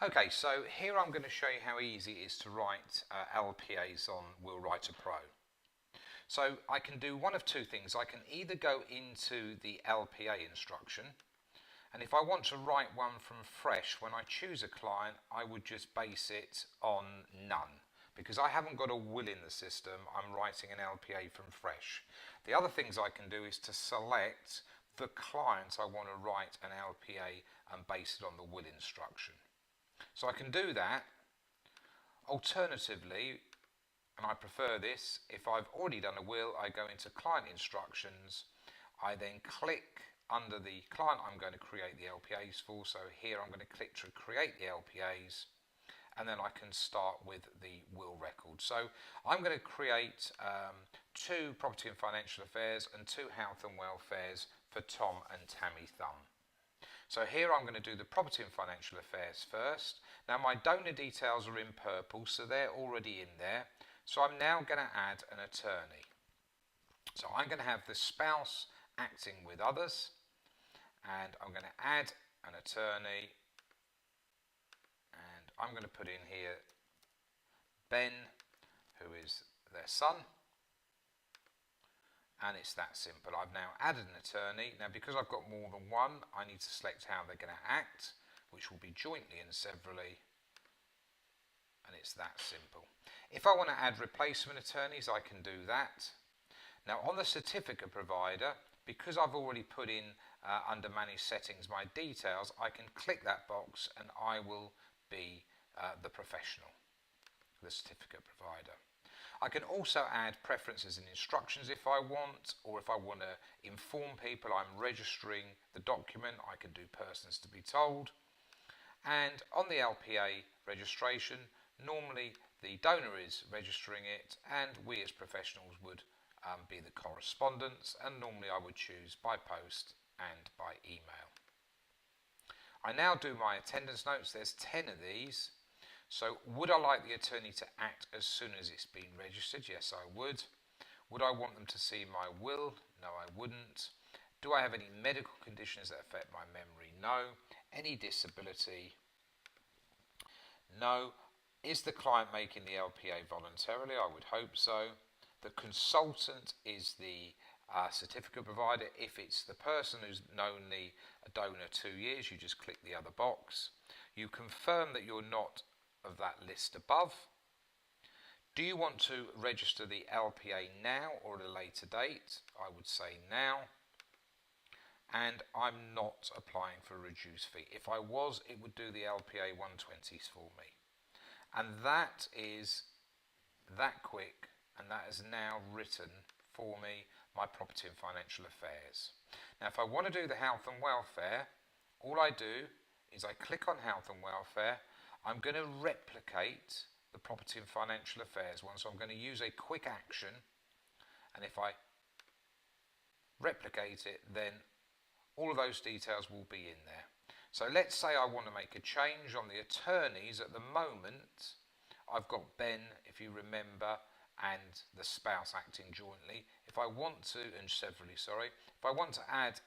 Okay, so here I'm going to show you how easy it is to write LPAs on WillWriter Pro. So I can do one of two things. I can either go into the LPA instruction, and if I want to write one from fresh, when I choose a client, I would just base it on none. Because I haven't got a will in the system, I'm writing an LPA from fresh. The other things I can do is to select the client I want to write an LPA and base it on the will instruction. So I can do that. Alternatively, and I prefer this, if I've already done a will, I go into client instructions. I then click under the client I'm going to create the LPAs for. So here I'm going to click to create the LPAs, and then I can start with the will record. So I'm going to create 2 property and financial affairs and 2 health and welfares for Tom and Tammy Thumb. So here I'm going to do the property and financial affairs first. Now my donor details are in purple, so they're already in there. So I'm now going to add an attorney. So I'm going to have the spouse acting with others, and I'm going to add an attorney, and I'm going to put in here Ben, who is their son. And it's that simple. I've now added an attorney. Now because I've got more than one, I need to select how they're going to act, which will be jointly and severally, and it's that simple. If I want to add replacement attorneys, I can do that. Now on the certificate provider, because I've already put in under manage settings my details, I can click that box and I will be the professional, the certificate provider. I can also add preferences and instructions if I want, or if I want to inform people I'm registering the document, I can do persons to be told. And on the LPA registration, normally the donor is registering it and we as professionals would be the correspondents, and normally I would choose by post and by email. I now do my attendance notes. There's 10 of these. So would I like the attorney to act as soon as it's been registered? Yes, I would. Would I want them to see my will? No, I wouldn't. Do I have any medical conditions that affect my memory? No. Any disability? No. Is the client making the LPA voluntarily? I would hope so. The consultant is the certificate provider. If it's the person who's known the donor 2 years, you just click the other box. You confirm that you're not of that list above. Do you want to register the LPA now or at a later date? I would say now. And I'm not applying for a reduced fee. If I was, it would do the LPA 120s for me. And that is that quick, and that is now written for me my property and financial affairs. Now if I want to do the health and welfare, all I do is I click on health and welfare. I'm going to replicate the property and financial affairs one, so I'm going to use a quick action, and if I replicate it, then all of those details will be in there. So let's say I want to make a change on the attorneys. At the moment I've got Ben, if you remember, and the spouse acting jointly. If I want to, and severally, sorry, if I want to add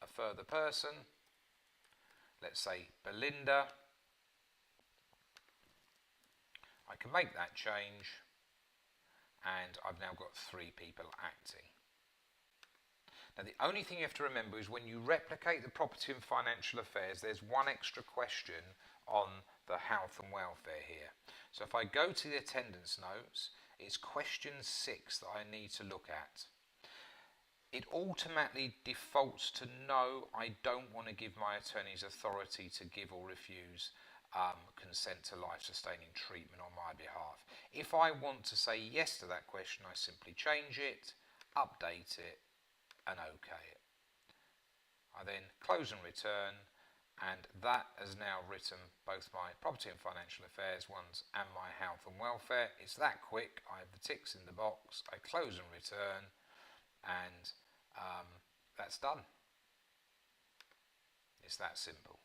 a further person, let's say Belinda, I can make that change, and I've now got 3 people acting. Now the only thing you have to remember is when you replicate the property and financial affairs, there's one extra question on the health and welfare here. So if I go to the attendance notes, it's question 6 that I need to look at. It automatically defaults to no, I don't want to give my attorneys authority to give or refuse consent to life-sustaining treatment on my behalf. If I want to say yes to that question, I simply change it, update it, and OK it. I then close and return, and that has now written both my property and financial affairs ones and my health and welfare. It's that quick. I have the ticks in the box, I close and return, and that's done. It's that simple.